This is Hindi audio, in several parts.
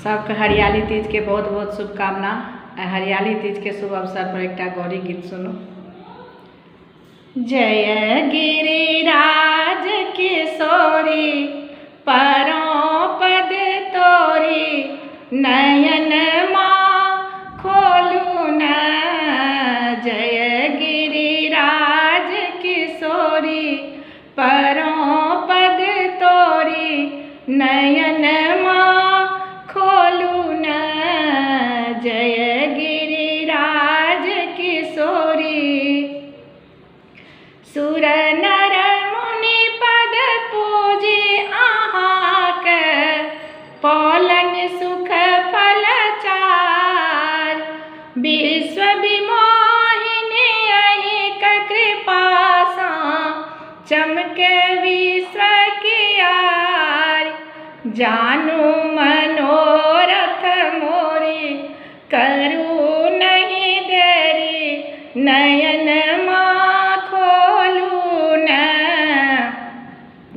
सबके हरियाली तीज के बहुत बहुत शुभकामना। हरियाली तीज के शुभ अवसर पर एक गौरी गीत सुनो। जय गिरिराज किशोरी परों पद तोरी, नयन माँ खोलू न। जय गिरिराज किशोरी परों पद तोरी, नयन माँ खोलू न। जय गिरिराज किशोरी। सुर नर मुनि पद पूजी अहाँके, पौलन सुख फल चार। विश्व विमोहिनी अहिंक कृपा सा, चमके विश्व कियार। जानू मनोरथ मोरी, करू नहीं देरी, नयन माँ खोलू न।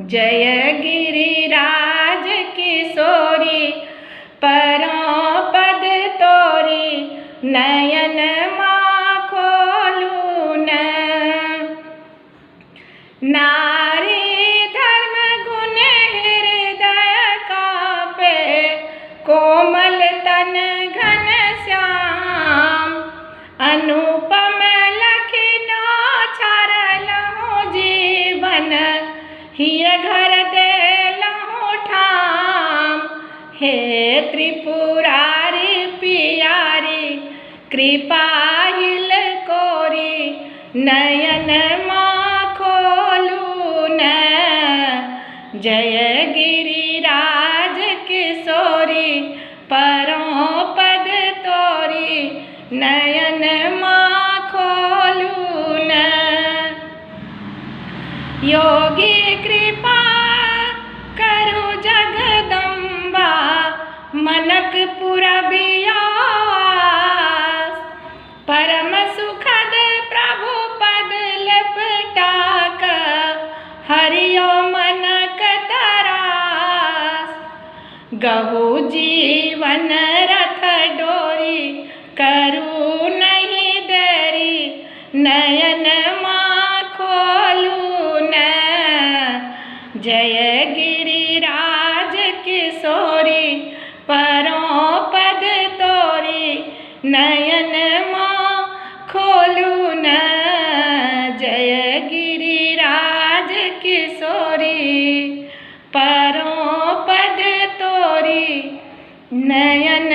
जय गिरिराज किशोरी परों पद तोरी, नयन माँ खोलू न। नारी धर्म गुण हृदय कापे, कोमल तन घन श्याम। अनुपम लखिना छारलहु जीवन, हिय घर देलहु ठाम। हे त्रिपुरारी पियारी, कृपा हिल कोरी, नयन माँ खोलू न। जय गिरिराज किशोरी परों पद तोरी, नयन माँ खोलू न। योगी कृपा करु जगदम्बा, मनक पुरबियास। परम सुखद प्रभु पद लपटाक, हरियो मनक तरास। गहु जीवन रथ डोरी, करू नहीं देरी, नयन माँ खोलू न। जय गिरिराज किशोरी परों पद तोरी, नयन माँ खोलू न। जय गिरिराज किशोरी परों पद तोरी, नयन